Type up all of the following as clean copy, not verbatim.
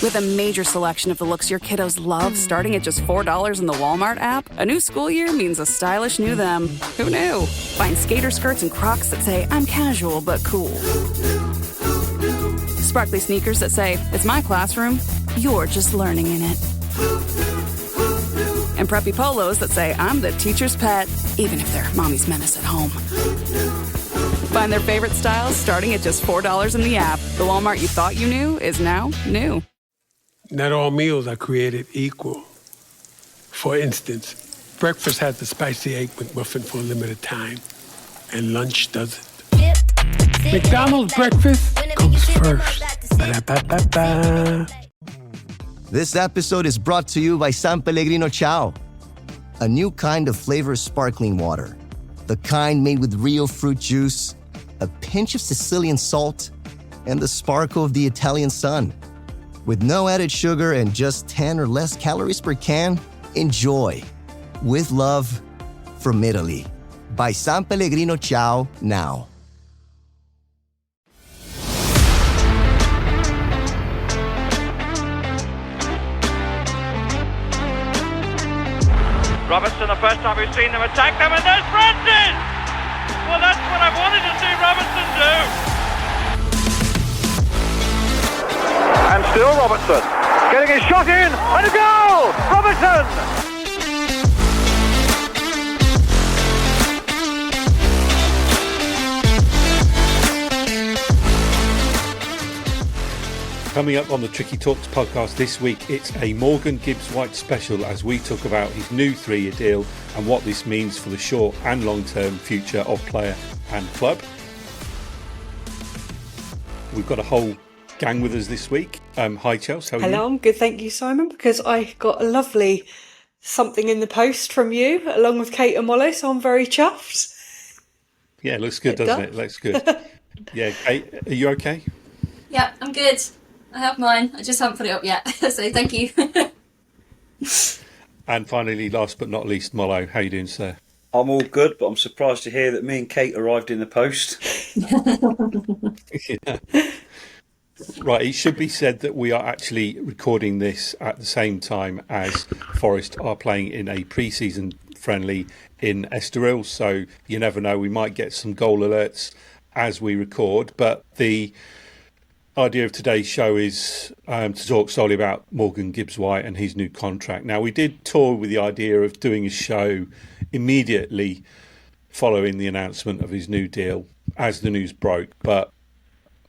With a major selection of the looks your kiddos love starting at just $4 in the Walmart app, a new school year means a stylish new them. Who knew? Find skater skirts and Crocs that say, I'm casual but cool. Sparkly sneakers that say, it's my classroom, you're just learning in it. And preppy polos that say, I'm the teacher's pet, even if they're mommy's menace at home. Find their favorite styles starting at just $4 in the app. The Walmart you thought you knew is now new. Not all meals are created equal. For instance, breakfast has the spicy egg McMuffin for a limited time, and lunch doesn't. McDonald's breakfast comes first. Ba-da-ba-ba-ba. This episode is brought to you by San Pellegrino Ciao, a new kind of flavored sparkling water. The kind made with real fruit juice, a pinch of Sicilian salt, and the sparkle of the Italian sun. With no added sugar and just 10 or less calories per can, enjoy. With love, from Italy. By San Pellegrino Ciao now. Robertson, the first time we've seen them attack them, and there's Francis! Well, that's what I wanted to see Robertson do. And still Robertson, getting his shot in, and a goal! Robertson! Coming up on the Tricky Talks podcast this week, it's a Morgan Gibbs-White special as we talk about his new 3-year deal and what this means for the short and long-term future of player and club. We've got a whole gang with us this week. Hi Chels, how are you? Hello, I'm good, thank you, Simon, because I got a lovely something in the post from you along with Kate and Mollo, so I'm very chuffed. Yeah, it looks good, doesn't it? Looks good. Yeah, Kate, are you okay? Yeah, I'm good. I have mine. I just haven't put it up yet. So thank you. And finally, last but not least, Mollo, how are you doing, sir? I'm all good, but I'm surprised to hear that me and Kate arrived in the post. Yeah. Right, it should be said that we are actually recording this at the same time as Forest are playing in a pre-season friendly in Estoril, so you never know, we might get some goal alerts as we record, but the idea of today's show is to talk solely about Morgan Gibbs-White and his new contract. Now, we did tour with the idea of doing a show immediately following the announcement of his new deal as the news broke, but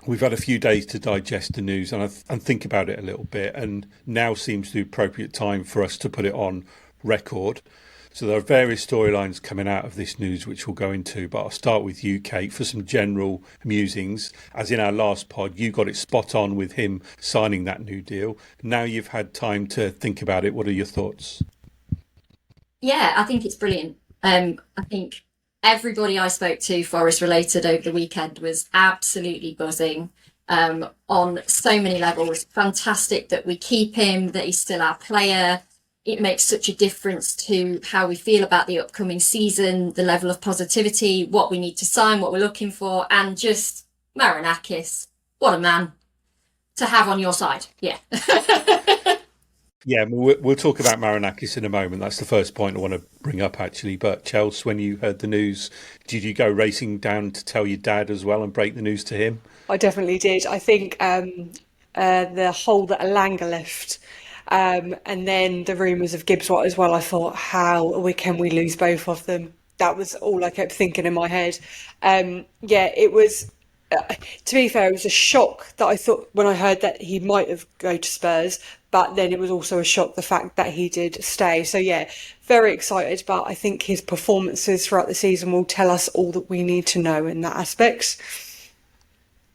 we've had a few days to digest the news and think about it a little bit, and now seems the appropriate time for us to put it on record. So there are various storylines coming out of this news which we'll go into, but I'll start with you, Kate, for some general musings. As in our last pod, you got it spot on with him signing that new deal. Now you've had time to think about it. What are your thoughts? Yeah, I think it's brilliant. I think everybody I spoke to, Forest related, over the weekend was absolutely buzzing on so many levels. Fantastic that we keep him, that he's still our player. It makes such a difference to how we feel about the upcoming season, the level of positivity, what we need to sign, what we're looking for, and just Marinakis. What a man to have on your side. Yeah. Yeah, we'll talk about Marinakis in a moment. That's the first point I want to bring up, actually. But Chels, when you heard the news, did you go racing down to tell your dad as well and break the news to him? I definitely did. I think the hole that Alanga left, and then the rumours of Gibbs-White as well, I thought, can we lose both of them? That was all I kept thinking in my head. Yeah, it was, to be fair, it was a shock that I thought when I heard that he might have go to Spurs, but then it was also a shock the fact that he did stay. So yeah, very excited, but I think his performances throughout the season will tell us all that we need to know in that aspect.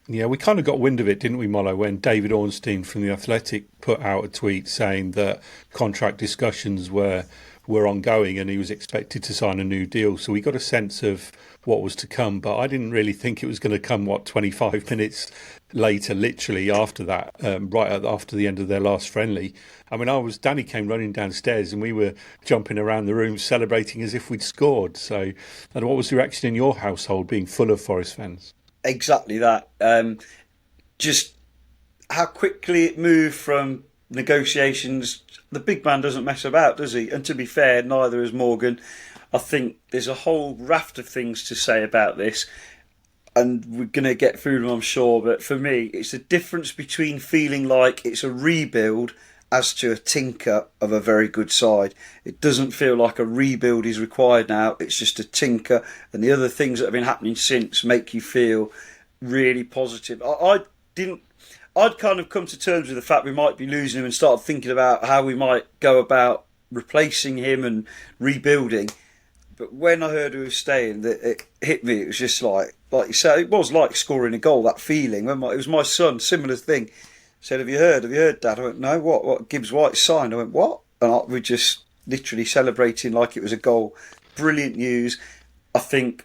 Yeah, we kind of got wind of it, didn't we, Mollo, when David Ornstein from The Athletic put out a tweet saying that contract discussions were ongoing and he was expected to sign a new deal. So we got a sense of what was to come, but I didn't really think it was going to come, 25 minutes later, literally after that, after the end of their last friendly. I mean, Danny came running downstairs and we were jumping around the room celebrating as if we'd scored. So, and what was the reaction in your household, being full of Forest fans? Exactly that. Just how quickly it moved from negotiations. The big man doesn't mess about, does he? And to be fair, neither has Morgan. I think there's a whole raft of things to say about this, and we're going to get through them, I'm sure. But for me, it's the difference between feeling like it's a rebuild as to a tinker of a very good side. It doesn't feel like a rebuild is required now. It's just a tinker, and the other things that have been happening since make you feel really positive. I'd kind of come to terms with the fact we might be losing him and start thinking about how we might go about replacing him and rebuilding. But when I heard he was staying, it hit me. It was just like you said, it was like scoring a goal, that feeling. It was my son, similar thing. Said, have you heard, Dad? I went, no, what? Gibbs-White signed. I went, what? And we just literally celebrating like it was a goal. Brilliant news. I think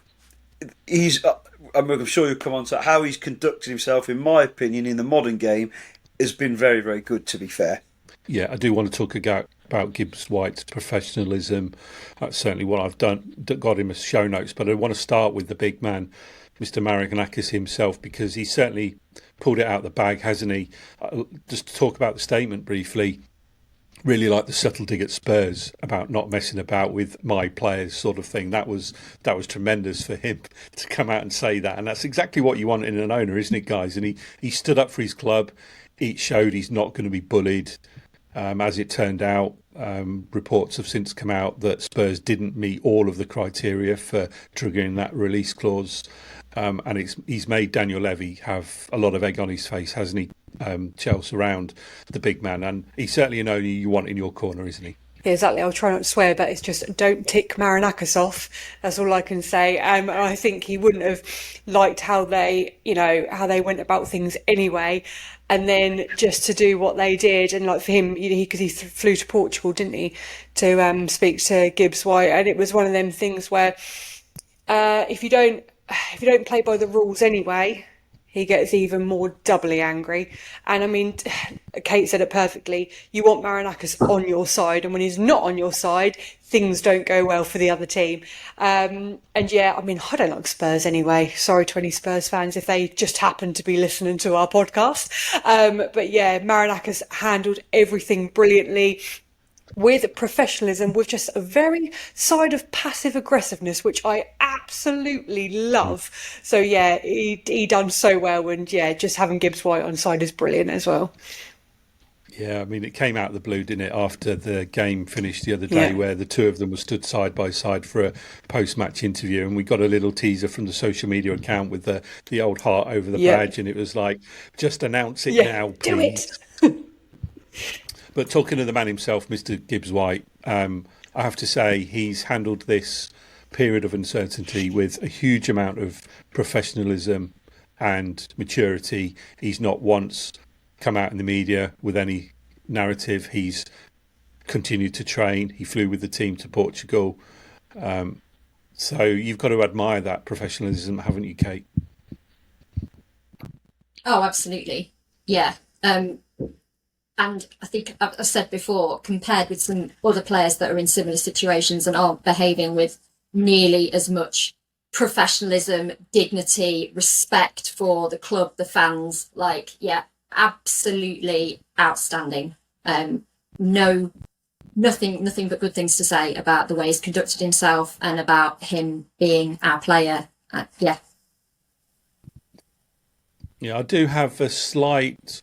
I'm sure you'll come on to how he's conducted himself, in my opinion, in the modern game, has been very, very good, to be fair. Yeah, I do want to talk about Gibbs-White's professionalism. That's certainly what I've got him as show notes, but I want to start with the big man, Mr. Maraganakas himself, because he certainly pulled it out of the bag, hasn't he? Just to talk about the statement briefly, really like the subtle dig at Spurs about not messing about with my players sort of thing. That was tremendous for him to come out and say that. And that's exactly what you want in an owner, isn't it, guys? And he stood up for his club. It showed he's not going to be bullied. As it turned out, reports have since come out that Spurs didn't meet all of the criteria for triggering that release clause. And he's made Daniel Levy have a lot of egg on his face, hasn't he, Chels, around the big man? And he's certainly an owner you want in your corner, isn't he? Yeah, exactly. I'll try not to swear, but it's just don't tick Marinakis off. That's all I can say. I think he wouldn't have liked how they went about things anyway. And then just to do what they did, and like for him, because he flew to Portugal, didn't he, to speak to Gibbs-White, and it was one of them things where if you don't play by the rules anyway, he gets even more doubly angry. And I mean, Kate said it perfectly. You want Marinakis on your side, and when he's not on your side, things don't go well for the other team. And yeah, I mean, I don't like Spurs anyway. Sorry to any Spurs fans if they just happen to be listening to our podcast. But yeah, Marinakis handled everything brilliantly, with professionalism, with just a very side of passive aggressiveness, which I absolutely love. So yeah, he done so well, and yeah, just having Gibbs-White on side is brilliant as well. Yeah, I mean, it came out of the blue, didn't it, after the game finished the other day, where the two of them were stood side by side for a post-match interview, and we got a little teaser from the social media account with the old heart over the badge, and it was like, just announce it now, please. Do it. But talking to the man himself, Mr. Gibbs-White, I have to say he's handled this period of uncertainty with a huge amount of professionalism and maturity. He's not once come out in the media with any narrative. He's continued to train. He flew with the team to Portugal. So you've got to admire that professionalism, haven't you, Kate? Oh, absolutely. Yeah. And I think I've said before, compared with some other players that are in similar situations and aren't behaving with nearly as much professionalism, dignity, respect for the club, the fans, absolutely outstanding. Nothing but good things to say about the way he's conducted himself and about him being our player. Yeah, I do have a slight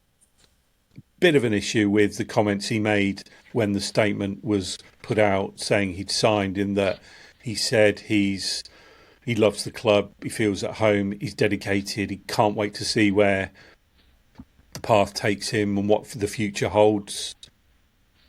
bit of an issue with the comments he made when the statement was put out saying he'd signed, in that he said he loves the club, he feels at home, he's dedicated, he can't wait to see where the path takes him and what the future holds,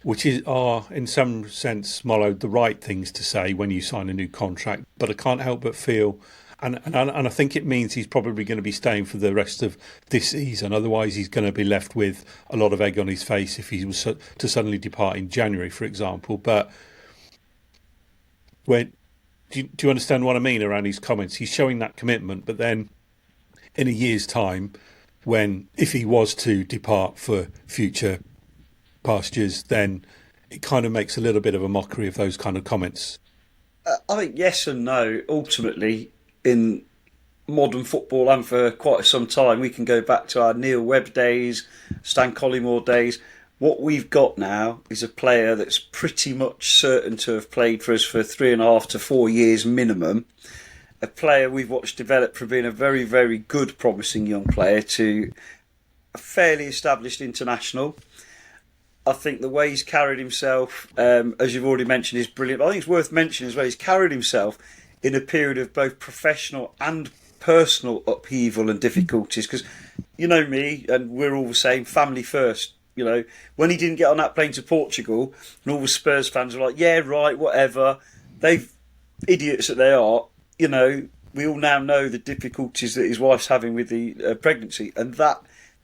which are in some sense, Mollo, the right things to say when you sign a new contract. But I can't help but feel, and I think it means he's probably going to be staying for the rest of this season. Otherwise, he's going to be left with a lot of egg on his face if he was to suddenly depart in January, for example. But do you understand what I mean around his comments? He's showing that commitment, but then in a year's time, if he was to depart for future pastures, then it kind of makes a little bit of a mockery of those kind of comments. I think yes and no. Ultimately, modern football and for quite some time. We can go back to our Neil Webb days, Stan Collymore days. What we've got now is a player that's pretty much certain to have played for us for 3.5 to 4 years minimum. A player we've watched develop from being a very, very good, promising young player to a fairly established international. I think the way he's carried himself, as you've already mentioned, is brilliant. I think it's worth mentioning as well, he's carried himself in a period of both professional and personal upheaval and difficulties. Because, you know me, and we're all the same, family first. You know, when he didn't get on that plane to Portugal, and all the Spurs fans were like, yeah, right, whatever. They've, idiots that they are, you know, we all now know the difficulties that his wife's having with the pregnancy. And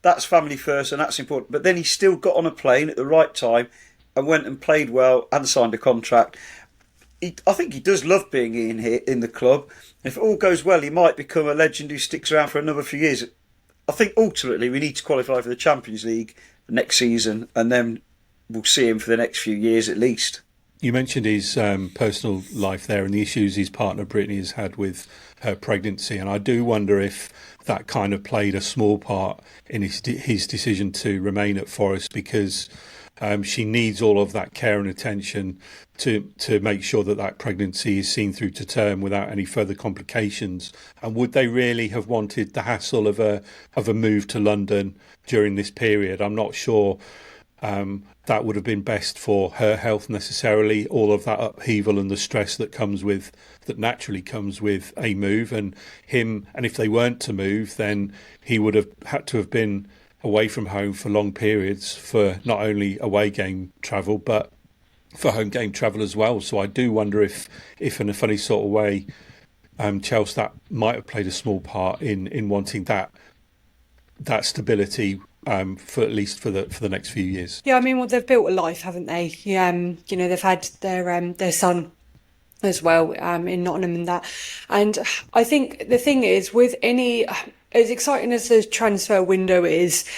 that's family first, and that's important. But then he still got on a plane at the right time and went and played well and signed a contract. I think he does love being in here in the club. If it all goes well, he might become a legend who sticks around for another few years. I think ultimately we need to qualify for the Champions League next season, and then we'll see him for the next few years at least. You mentioned his personal life there and the issues his partner Brittany has had with her pregnancy, and I do wonder if that kind of played a small part in his decision to remain at Forest, because she needs all of that care and attention to make sure that pregnancy is seen through to term without any further complications. And would they really have wanted the hassle of a move to London during this period? I'm not sure that would have been best for her health necessarily, all of that upheaval and the stress that naturally comes with a move. And if they weren't to move, then he would have had to have been away from home for long periods for not only away game travel but for home game travel as well. So I do wonder if in a funny sort of way, Chels, that might have played a small part in wanting that stability for at least for the next few years. Yeah, I mean, well, they've built a life, haven't they? Yeah, you know, they've had their son as well in Nottingham and that. And I think the thing is, with any, as exciting as the transfer window is,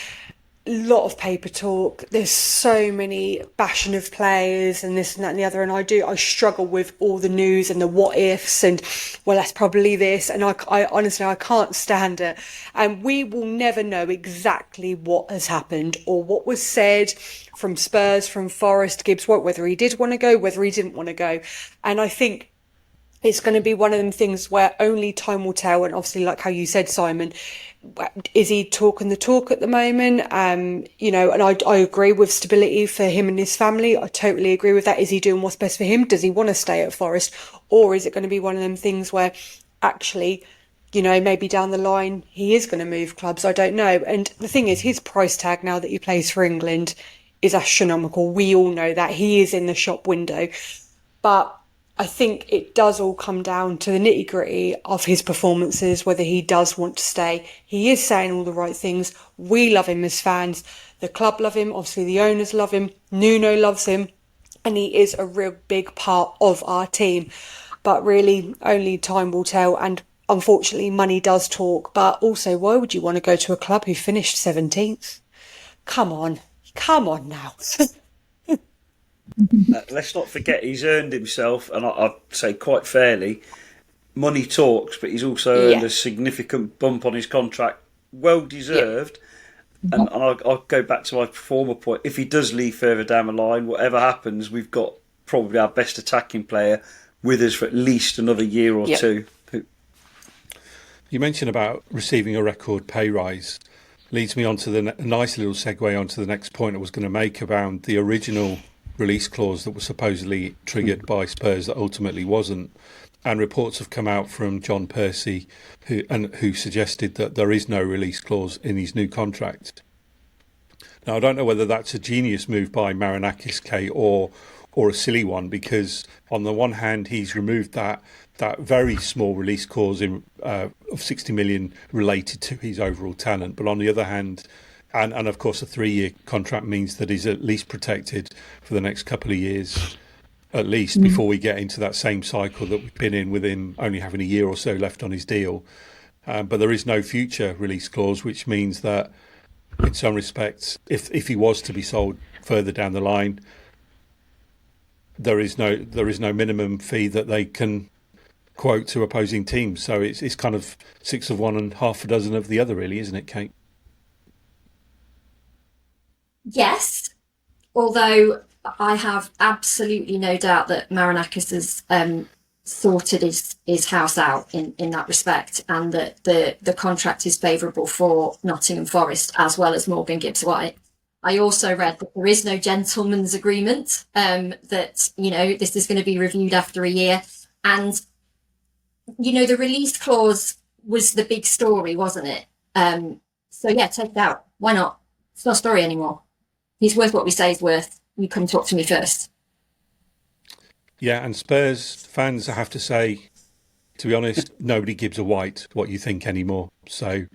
a lot of paper talk. There's so many bashing of players and this and that and the other. And I struggle with all the news and the what ifs and, well, that's probably this. And I honestly, I can't stand it. And we will never know exactly what has happened or what was said from Spurs, from Forest, Gibbs-White, whether he did want to go, whether he didn't want to go. And I think it's going to be one of them things where only time will tell. And obviously, like how you said, Simon, is he talking the talk at the moment? You know, and I agree with stability for him and his family. I totally agree with that. Is he doing what's best for him? Does he want to stay at Forest? Or is it going to be one of them things where actually, you know, maybe down the line he is going to move clubs? I don't know. And the thing is, his price tag now that he plays for England is astronomical. We all know that. He is in the shop window. But I think it does all come down to the nitty gritty of his performances, whether he does want to stay. He is saying all the right things. We love him as fans. The club love him. Obviously, the owners love him. Nuno loves him. And he is a real big part of our team. But really, only time will tell. And unfortunately, money does talk. But also, why would you want to go to a club who finished 17th? Come on now. Let's not forget he's earned himself, and I'd say quite fairly, money talks, but he's also earned a significant bump on his contract, well deserved. And I'll go back to my former point. If he does leave further down the line, whatever happens, we've got probably our best attacking player with us for at least another year or two. You mentioned about receiving a record pay rise. Leads me on to a nice little segue onto the next point I was going to make about the original release clause that was supposedly triggered by Spurs that ultimately wasn't. And reports have come out from John Percy who suggested that there is no release clause in his new contract. Now, I don't know whether that's a genius move by Marinakis K or a silly one, because on the one hand he's removed that very small release clause of 60 million related to his overall talent, but on the other hand, and of course a 3-year contract means that he's at least protected for the next couple of years at least before we get into that same cycle that we've been in with him only having a year or so left on his deal. But there is no future release clause, which means that in some respects, if he was to be sold further down the line, there is no minimum fee that they can quote to opposing teams. So it's kind of 6 of one and half a dozen of the other, really, isn't it, Kate? Yes, although I have absolutely no doubt that Marinakis has sorted his house out in that respect, and that the contract is favourable for Nottingham Forest as well as Morgan Gibbs-White. I also read that there is no gentleman's agreement, that, you know, this is going to be reviewed after a year. And, you know, the release clause was the big story, wasn't it? So, yeah, take it out. Why not? It's not a story anymore. He's worth what we say he's worth. You couldn't talk to me first. Yeah, and Spurs fans, I have to say, to be honest, nobody gives a white what you think anymore. So...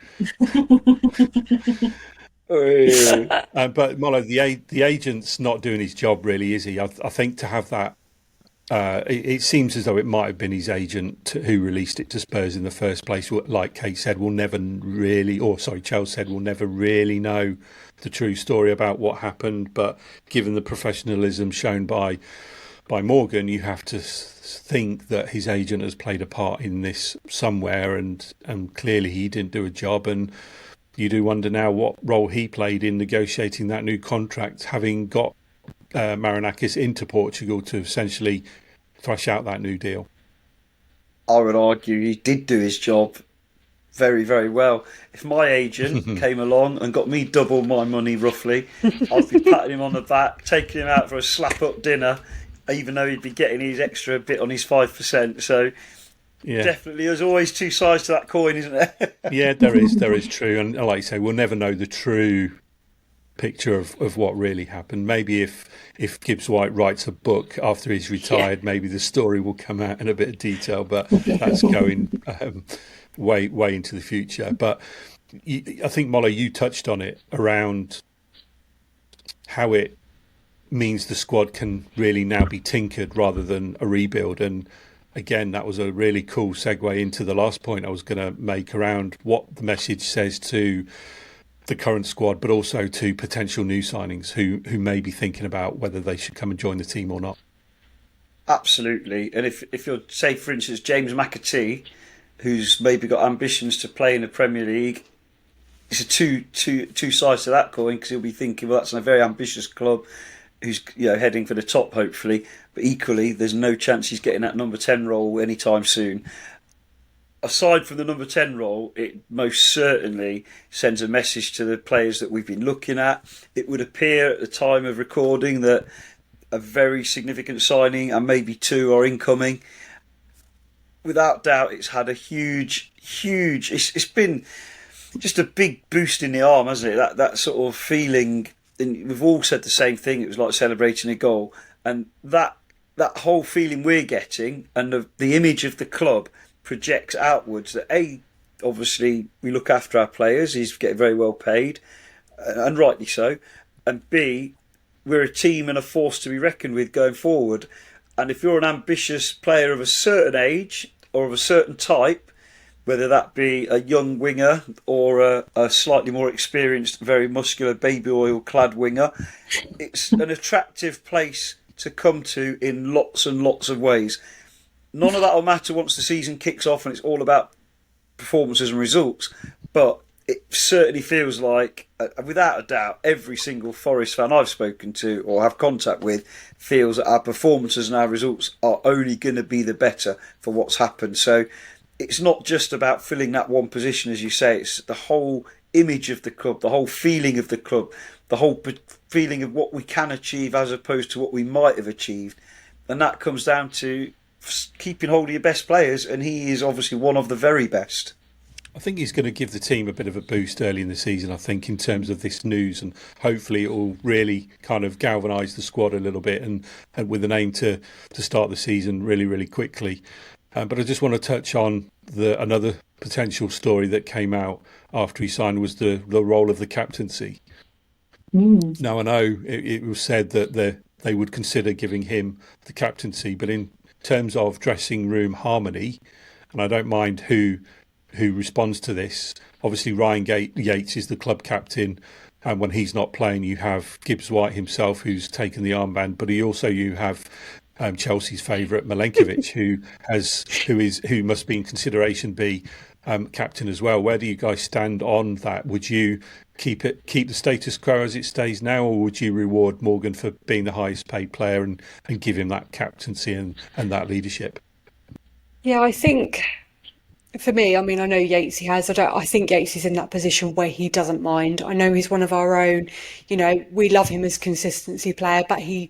but Mollo, the agent's not doing his job, really, is he? I think to have that, it seems as though it might have been his agent who released it to Spurs in the first place. Like Kate said, Chels said, we'll never really know the true story about what happened. But given the professionalism shown by Morgan, you have to think that his agent has played a part in this somewhere, and clearly he didn't do a job. And you do wonder now what role he played in negotiating that new contract, having got Marinakis into Portugal to essentially thrash out that new deal. I would argue he did do his job very, very well. If my agent came along and got me double my money, roughly, I'd be patting him on the back, taking him out for a slap-up dinner, even though he'd be getting his extra bit on his 5%. So... yeah. Definitely, there's always two sides to that coin, isn't there? Yeah, there is true. And like you say, we'll never know the true picture of what really happened. Maybe if Gibbs-White writes a book after he's retired, maybe the story will come out in a bit of detail, but that's going way into the future. But I think, Mollo, you touched on it around how it means the squad can really now be tinkered rather than a rebuild. And again, that was a really cool segue into the last point I was going to make around what the message says to the current squad, but also to potential new signings who may be thinking about whether they should come and join the team or not. Absolutely. And if you're, say, for instance, James McAtee, who's maybe got ambitions to play in the Premier League, it's a two sides to that coin, because he'll be thinking, well, that's a very ambitious club who's, you know, heading for the top, hopefully. But equally, there's no chance he's getting that number 10 role anytime soon. Aside from the number 10 role, it most certainly sends a message to the players that we've been looking at. It would appear at the time of recording that a very significant signing, and maybe two, are incoming. Without doubt, it's had a huge... It's been just a big boost in the arm, hasn't it? That sort of feeling... And we've all said the same thing. It was like celebrating a goal, and that whole feeling we're getting, and the image of the club projects outwards. That obviously we look after our players. He's getting very well paid, and rightly so. And B, we're a team and a force to be reckoned with going forward. And if you're an ambitious player of a certain age or of a certain type, whether that be a young winger or a slightly more experienced, very muscular, baby oil clad winger, it's an attractive place to come to in lots and lots of ways. None of that will matter once the season kicks off and it's all about performances and results, but it certainly feels like, without a doubt, every single Forest fan I've spoken to or have contact with feels that our performances and our results are only going to be the better for what's happened. So it's not just about filling that one position, as you say. It's the whole image of the club, the whole feeling of the club, the whole feeling of what we can achieve as opposed to what we might have achieved. And that comes down to keeping hold of your best players, and he is obviously one of the very best. I think he's going to give the team a bit of a boost early in the season, I think, in terms of this news, and hopefully it will really kind of galvanise the squad a little bit, and with an aim to start the season really, really quickly. But I just want to touch on another potential story that came out after he signed was the role of the captaincy. Now, I know it was said that they would consider giving him the captaincy, but in terms of dressing room harmony, and I don't mind who responds to this, obviously Ryan Yates is the club captain, and when he's not playing you have Gibbs-White himself who's taken the armband, but you have Chelsea's favourite Milenkovic, who must be in consideration be captain as well. Where do you guys stand on that? Would you keep the status quo as it stays now, or would you reward Morgan for being the highest paid player and give him that captaincy and that leadership? Yeah, I think for me, I mean, I know Yatesy has. I think Yatesy's in that position where he doesn't mind. I know he's one of our own. You know, we love him as consistency player, but he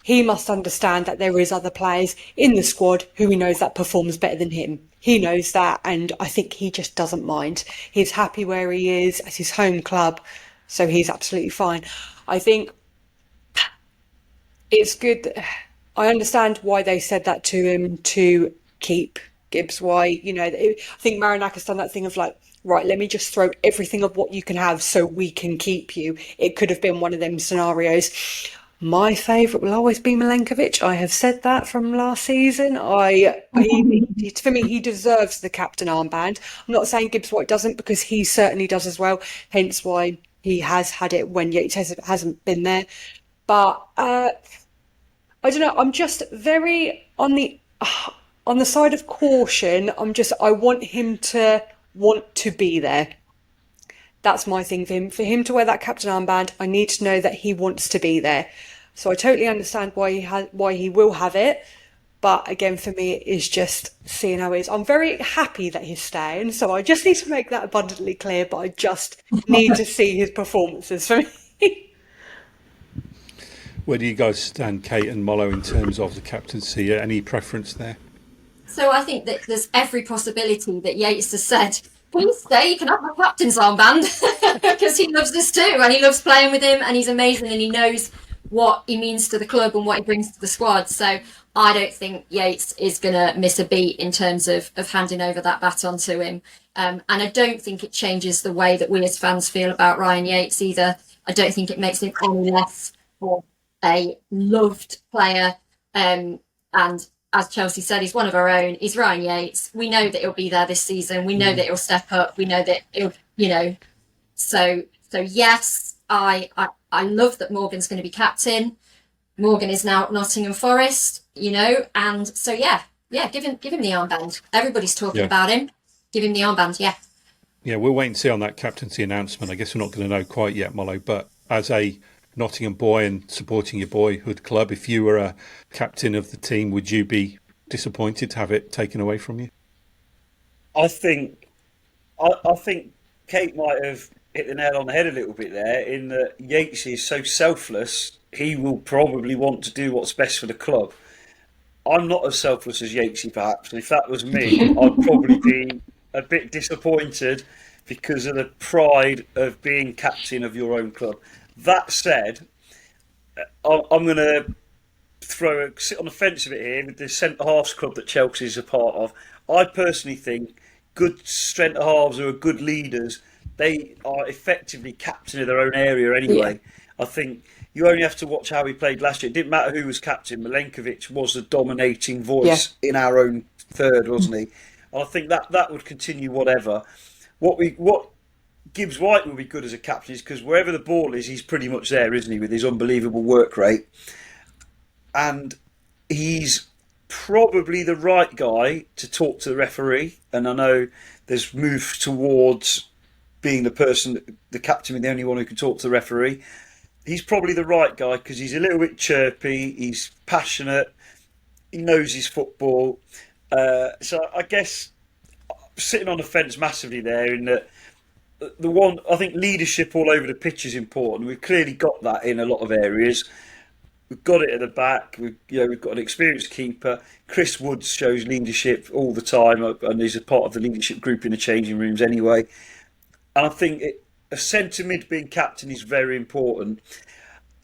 must understand that there is other players in the squad who he knows that performs better than him. He knows that, and I think he just doesn't mind. He's happy where he is at his home club, so he's absolutely fine. I think it's good. I understand why they said that to him to keep Gibbs-White. You know, I think Marinakis done that thing of like, right, let me just throw everything of what you can have so we can keep you. It could have been one of them scenarios. My favourite will always be Milenkovic. I have said that from last season. For me, he deserves the captain armband. I'm not saying Gibbs-White doesn't, because he certainly does as well. Hence why he has had it when Yates hasn't been there. But I don't know. I'm just very on the side of caution. I want him to want to be there. That's my thing for him. For him to wear that captain armband, I need to know that he wants to be there. So I totally understand why he will have it. But again, for me, it is just seeing how it is. I'm very happy that he's staying, so I just need to make that abundantly clear. But I just need to see his performances for me. Where do you guys stand, Kate and Mollo, in terms of the captaincy? Any preference there? So I think that there's every possibility that Yates has said, please stay, you can have my captain's armband, because he loves us too, and he loves playing with him, and he's amazing, and he knows what he means to the club and what he brings to the squad. So I don't think Yates is going to miss a beat in terms of handing over that baton to him. And I don't think it changes the way that we as fans feel about Ryan Yates either. I don't think it makes him any less of a loved player. And as Chelsea said, he's one of our own. He's Ryan Yates. We know that he'll be there this season. We know that he'll step up. We know that he'll, so yes, I love that Morgan's going to be captain. Morgan is now at Nottingham Forest, and so yeah, give him the armband. Everybody's talking about him. Give him the armband, yeah. Yeah, we'll wait and see on that captaincy announcement. I guess we're not going to know quite yet, Mollo, but as a Nottingham boy and supporting your boyhood club, if you were a captain of the team, would you be disappointed to have it taken away from you? I think Kate might have hit the nail on the head a little bit there, in that Yates is so selfless, he will probably want to do what's best for the club. I'm not as selfless as Yatesy, perhaps, and if that was me, I'd probably be a bit disappointed because of the pride of being captain of your own club. That said, I'm going to sit on the fence a bit here with the centre-halves club that Chelsea is a part of. I personally think good centre-halves who are good leaders, they are effectively captain of their own area anyway. Yeah. I think you only have to watch how we played last year. It didn't matter who was captain. Milenkovic was the dominating voice in our own third, wasn't he? And I think that would continue whatever. What Gibbs-White will be good as a captain is because wherever the ball is, he's pretty much there, isn't he, with his unbelievable work rate. And he's probably the right guy to talk to the referee. And I know there's moved towards being the captain, the only one who can talk to the referee. He's probably the right guy because he's a little bit chirpy, he's passionate, he knows his football. So I guess sitting on the fence massively there, in that the one, I think leadership all over the pitch is important. We've clearly got that in a lot of areas. We've got it at the back. We've got an experienced keeper. Chris Woods shows leadership all the time, and he's a part of the leadership group in the changing rooms anyway. And I think a centre mid being captain is very important.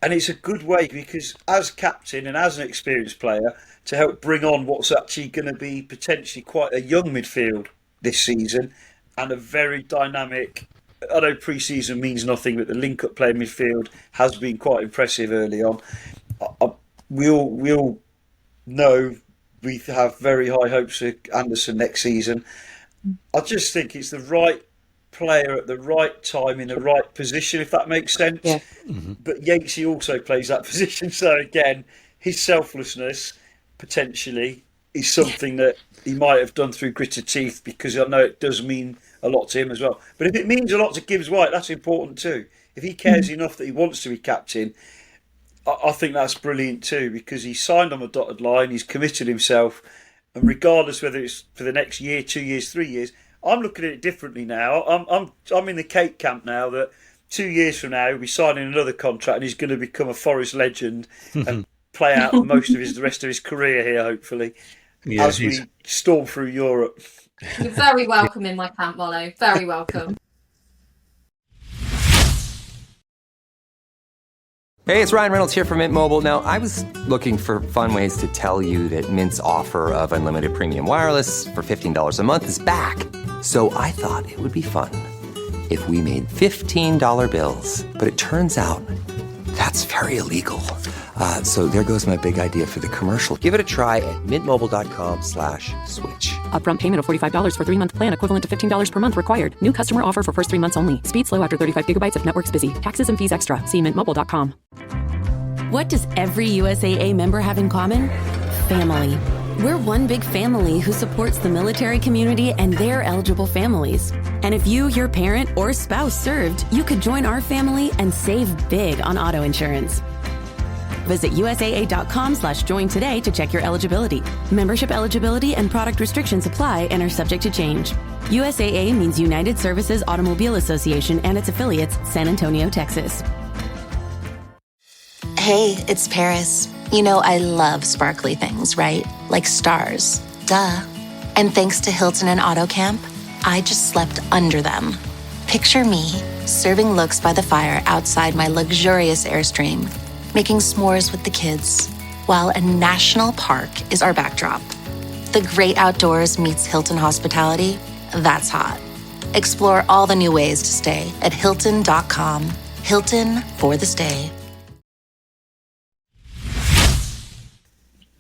And it's a good way, because as captain and as an experienced player, to help bring on what's actually going to be potentially quite a young midfield this season, and a very dynamic, I know pre-season means nothing, but the link-up play midfield has been quite impressive early on. We all know we have very high hopes for Anderson next season. I just think it's the right player at the right time in the right position, if that makes sense. But Yatesy also plays that position, so again, his selflessness potentially is something that he might have done through gritted teeth, because I know it does mean a lot to him as well. But if it means a lot to Gibbs-White, that's important too. If he cares enough that he wants to be captain, I think that's brilliant too, because he signed on the dotted line, he's committed himself, and regardless whether it's for the next year, 2 years, 3 years, I'm looking at it differently now. I'm in the Kate camp now that 2 years from now he'll be signing another contract and he's going to become a Forest legend and play out the rest of his career here, hopefully, as we storm through Europe. You're very welcome in my camp, Mollo. Very welcome. Hey, it's Ryan Reynolds here from Mint Mobile. Now, I was looking for fun ways to tell you that Mint's offer of unlimited premium wireless for $15 a month is back. So I thought it would be fun if we made $15 bills. But it turns out that's very illegal. So there goes my big idea for the commercial. Give it a try at mintmobile.com/switch. Upfront payment of $45 for 3-month plan, equivalent to $15 per month required. New customer offer for first 3 months only. Speed slow after 35 gigabytes if network's busy. Taxes and fees extra. See mintmobile.com. What does every USAA member have in common? Family. We're one big family who supports the military community and their eligible families. And if you, your parent, or spouse served, you could join our family and save big on auto insurance. Visit USAA.com/join today to check your eligibility. Membership eligibility and product restrictions apply and are subject to change. USAA means United Services Automobile Association and its affiliates, San Antonio, Texas. Hey, it's Paris. You know I love sparkly things, right? Like stars. Duh. And thanks to Hilton and AutoCamp, I just slept under them. Picture me, serving looks by the fire outside my luxurious Airstream, making s'mores with the kids, while a national park is our backdrop. The great outdoors meets Hilton hospitality. That's hot. Explore all the new ways to stay at Hilton.com. Hilton for the stay.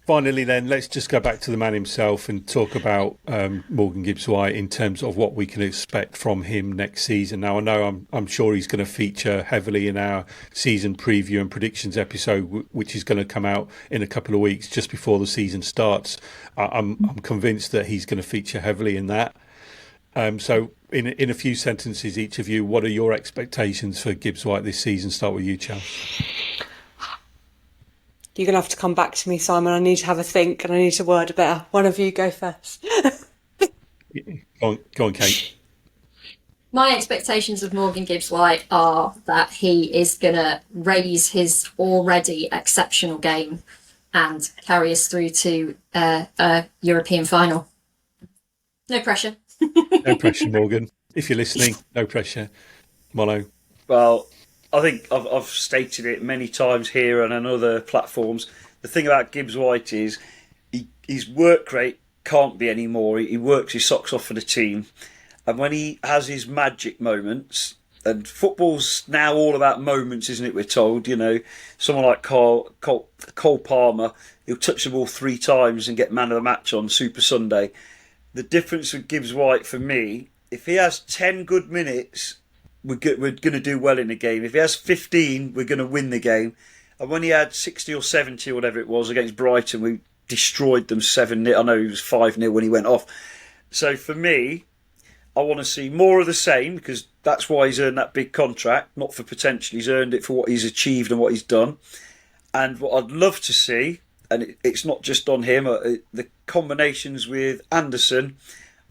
Finally, then, let's just go back to the man himself and talk about Morgan Gibbs-White in terms of what we can expect from him next season. Now, I know I'm sure he's going to feature heavily in our season preview and predictions episode, which is going to come out in a couple of weeks just before the season starts. I'm convinced that he's going to feature heavily in that. So, in a few sentences, each of you, what are your expectations for Gibbs-White this season? Start with you, Chels. You're going to have to come back to me, Simon. I need to have a think and I need to word it better. One of you go first. Go on, Kate. My expectations of Morgan Gibbs-White are that he is going to raise his already exceptional game and carry us through to a European final. No pressure. No pressure, Morgan. If you're listening, no pressure. Mollo. Well, I think I've stated it many times here and on other platforms. The thing about Gibbs-White is his work rate can't be any more. He works his socks off for the team. And when he has his magic moments, and football's now all about moments, isn't it, we're told? You know, someone like Cole Palmer, he'll touch the ball 3 times and get man of the match on Super Sunday. The difference with Gibbs-White for me, if he has 10 good minutes, we're going to do well in the game. If he has 15, we're going to win the game. And when he had 60 or 70 or whatever it was against Brighton, we destroyed them 7-0. I know he was 5-0 when he went off. So for me, I want to see more of the same, because that's why he's earned that big contract, not for potential. He's earned it for what he's achieved and what he's done. And what I'd love to see, and it's not just on him, the combinations with Anderson,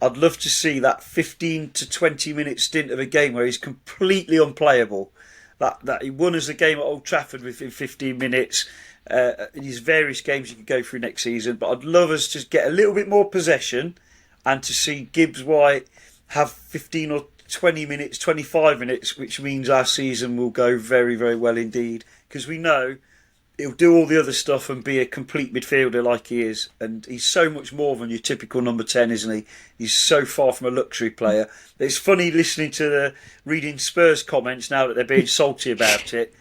I'd love to see that 15 to 20 minute stint of a game where he's completely unplayable. That he won us a game at Old Trafford within 15 minutes. In his various games you could go through next season. But I'd love us to get a little bit more possession and to see Gibbs-White have 15 or 20 minutes, 25 minutes, which means our season will go very, very well indeed. Because we know he'll do all the other stuff and be a complete midfielder like he is. And he's so much more than your typical number 10, isn't he? He's so far from a luxury player. It's funny listening to reading Spurs comments now that they're being salty about it.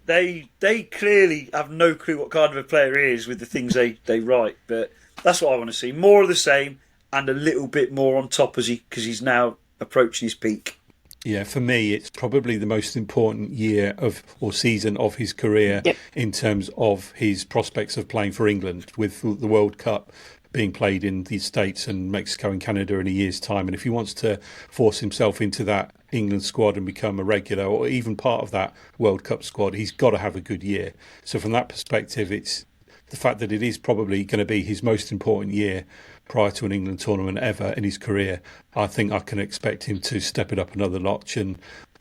They clearly have no clue what kind of a player he is with the things they write. But that's what I want to see. More of the same and a little bit more on top because he's now approaching his peak. Yeah, for me, it's probably the most important year or season of his career in terms of his prospects of playing for England, with the World Cup being played in the States and Mexico and Canada in a year's time. And if he wants to force himself into that England squad and become a regular or even part of that World Cup squad, he's got to have a good year. So from that perspective, it's the fact that it is probably going to be his most important year prior to an England tournament ever in his career. I think I can expect him to step it up another notch and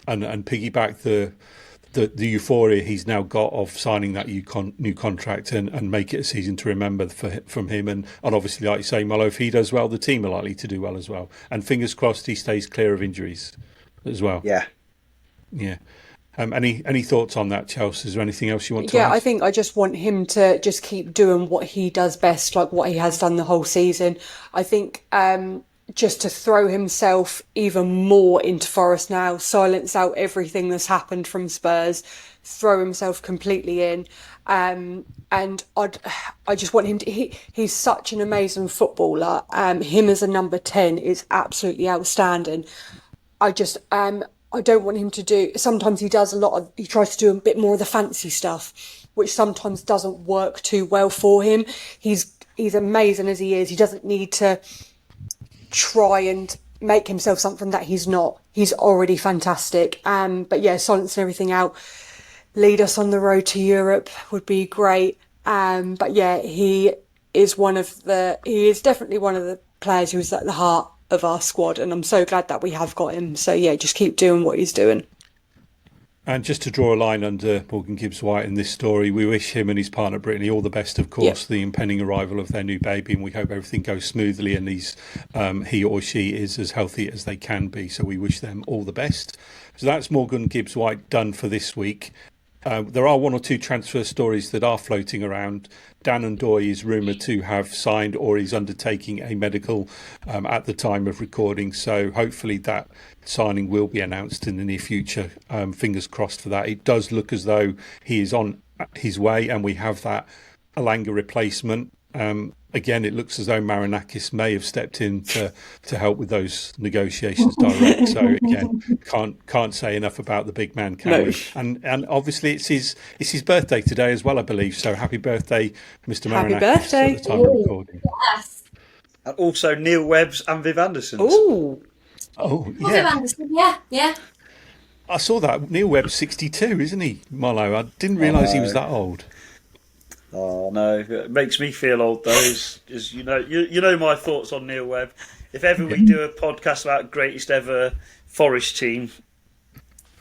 piggyback the euphoria he's now got of signing that new contract and make it a season to remember from him. And obviously, like you say, Mollo, if he does well, the team are likely to do well as well. And fingers crossed he stays clear of injuries as well. Yeah. Any thoughts on that, Chels? Is there anything else you want to add? Yeah, I think I just want him to just keep doing what he does best, like what he has done the whole season. I think just to throw himself even more into Forest now, silence out everything that's happened from Spurs, throw himself completely in. And I just want him to, he's such an amazing footballer. Him as a number 10 is absolutely outstanding. I don't want him to do, sometimes he tries to do a bit more of the fancy stuff, which sometimes doesn't work too well for him. He's amazing as he is. He doesn't need to try and make himself something that he's not. He's already fantastic. But yeah, silencing everything out, lead us on the road to Europe would be great. But yeah, he is definitely one of the players who's at the heart of our squad, and I'm so glad that we have got him. So yeah, just keep doing what he's doing. And just to draw a line under Morgan Gibbs-White in this story, we wish him and his partner Brittany all the best, of course, the impending arrival of their new baby, and we hope everything goes smoothly and he or she is as healthy as they can be. So we wish them all the best. So that's Morgan Gibbs-White done for this week. There are one or two transfer stories that are floating around. Dan Ndoye is rumoured to have signed or is undertaking a medical at the time of recording. So hopefully that signing will be announced in the near future. Fingers crossed for that. It does look as though he is on his way and we have that Alanga replacement. Again, it looks as though Marinakis may have stepped in to help with those negotiations direct. So again, can't say enough about the big man, can we? And obviously it's his birthday today as well, I believe. So happy birthday, Mr. Marinakis. Happy birthday! At the time of recording. Yes. And also Neil Webb's and Viv Anderson's. Ooh. Oh yeah. Viv Anderson, yeah. I saw that. Neil Webb's 62, isn't he, Mollo? I didn't realise he was that old. Oh no, it makes me feel old though. As you know my thoughts on Neil Webb. If ever we do a podcast about greatest ever Forest team,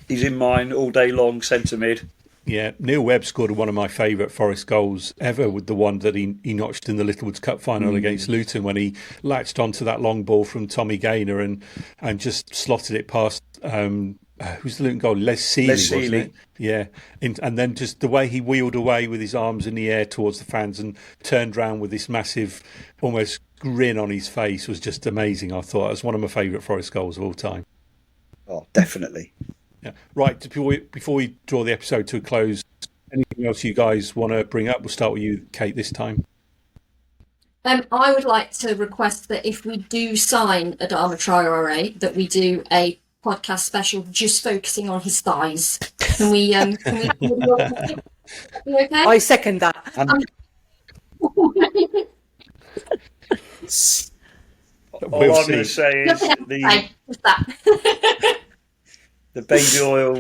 he's in mine all day long, centre mid. Yeah, Neil Webb scored one of my favourite Forest goals ever, with the one that he notched in the Littlewoods Cup final against Luton, when he latched onto that long ball from Tommy Gaynor and just slotted it past who's the Luton goal? Les Seeley, wasn't it? Yeah. And then just the way he wheeled away with his arms in the air towards the fans and turned round with this massive, almost grin on his face was just amazing, I thought. It was one of my favourite Forest goals of all time. Oh, definitely. Yeah. Right, before we draw the episode to a close, anything else you guys want to bring up? We'll start with you, Kate, this time. I would like to request that if we do sign Adama Traore, that we do a podcast special just focusing on his thighs. Can we you okay? I second that. All We'll I'm going to say is the baby oil.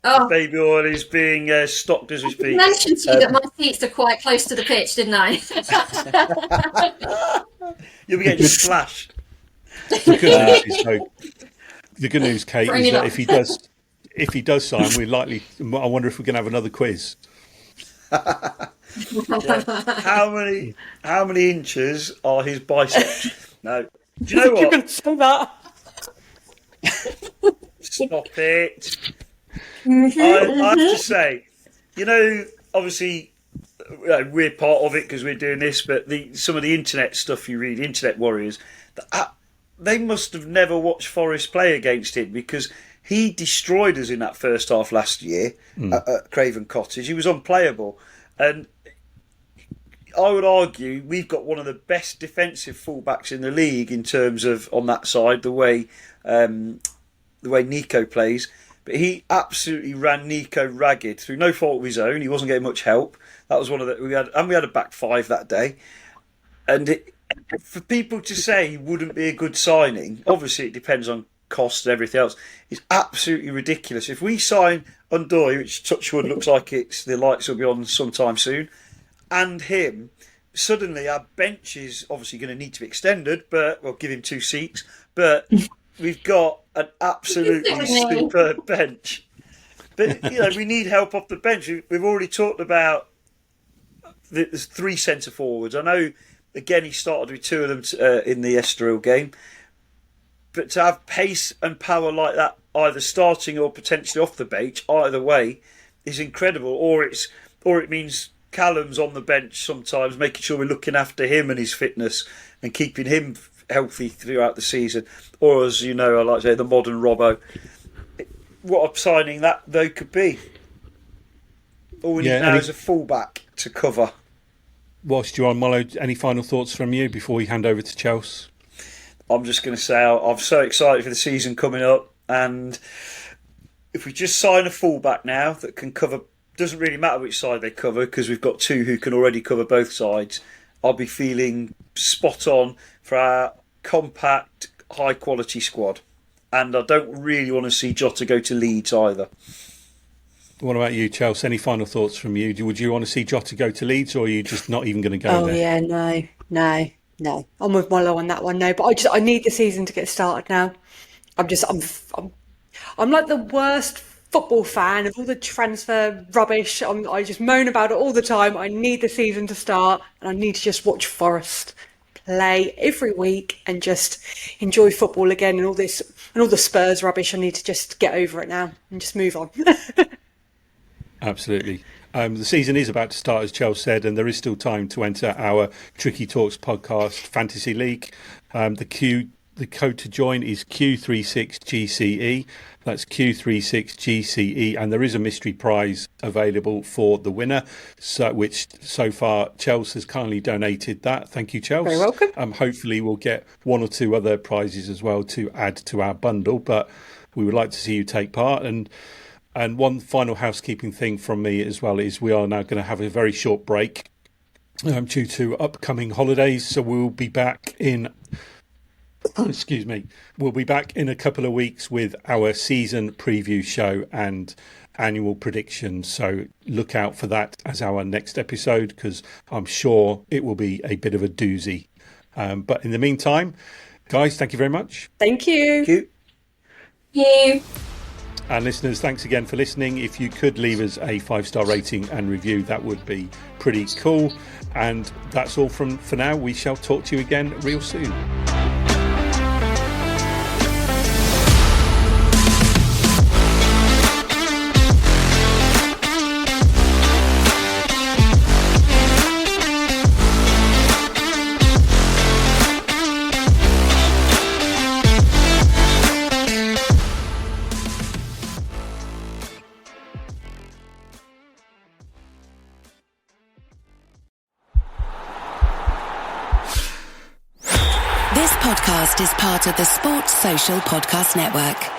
The baby oil is being stocked as we speak. I mentioned to you that my seats are quite close to the pitch, didn't I? You'll be getting splashed. The good news, Kate, is that if he does sign, we're likely. I wonder if we can have another quiz. How many inches are his biceps? No. Do you know what? You're going to say that. Stop it. I have to say, obviously we're part of it because we're doing this, but some of the internet stuff you read, internet warriors, they must have never watched Forest play against him, because he destroyed us in that first half last year at Craven Cottage. He was unplayable. And I would argue we've got one of the best defensive fullbacks in the league in terms of, on that side, the way the way Nico plays, but he absolutely ran Nico ragged through no fault of his own. He wasn't getting much help. That was one of the we had a back five that day, and for people to say he wouldn't be a good signing, obviously it depends on cost and everything else. It's absolutely ridiculous. If we sign Undoy, which touchwood looks like the lights will be on sometime soon, and him, suddenly our bench is obviously going to need to be extended, but we'll give him 2 seats. But we've got an absolutely superb bench. But we need help off the bench. We've already talked about there's 3 centre forwards. I know. Again, he started with 2 of them in the Estoril game. But to have pace and power like that, either starting or potentially off the bench, either way, is incredible. Or it means Callum's on the bench sometimes, making sure we're looking after him and his fitness and keeping him healthy throughout the season. Or, as you know, I like to say, the modern Robbo. What a signing that though could be. All we need now is a fullback to cover. Whilst you're on, Mollo, any final thoughts from you before we hand over to Chels? I'm just going to say I'm so excited for the season coming up, and if we just sign a fullback now that can cover, doesn't really matter which side they cover because we've got 2 who can already cover both sides, I'll be feeling spot on for our compact, high quality squad. And I don't really want to see Jota go to Leeds either. What about you, Chelsea? Any final thoughts from you? Would you want to see Jota go to Leeds, or are you just not even going to go there? Oh yeah, no. I'm with Mollo on that one. No, but I need the season to get started now. I'm like the worst football fan of all the transfer rubbish. I just moan about it all the time. I need the season to start, and I need to just watch Forest play every week and just enjoy football again. And all the Spurs rubbish. I need to just get over it now and just move on. Absolutely. The season is about to start, as Chels said, and there is still time to enter our Tricky Talks podcast Fantasy League. The code to join is Q36GCE. That's Q36GCE, and there is a mystery prize available for the winner, which so far Chels has kindly donated that. Thank you, Chels. Very welcome. Hopefully we'll get 1 or 2 other prizes as well to add to our bundle, but we would like to see you take part. And one final housekeeping thing from me as well is we are now going to have a very short break due to upcoming holidays. So we'll be back in, we'll be back in a couple of weeks with our season preview show and annual predictions. So look out for that as our next episode, because I'm sure it will be a bit of a doozy. But in the meantime, guys, thank you very much. Thank you. Thank you. Thank you. And listeners, thanks again for listening. If you could leave us a 5-star rating and review, that would be pretty cool. And that's all for now. We shall talk to you again real soon. This podcast is part of the Sports Social Podcast Network.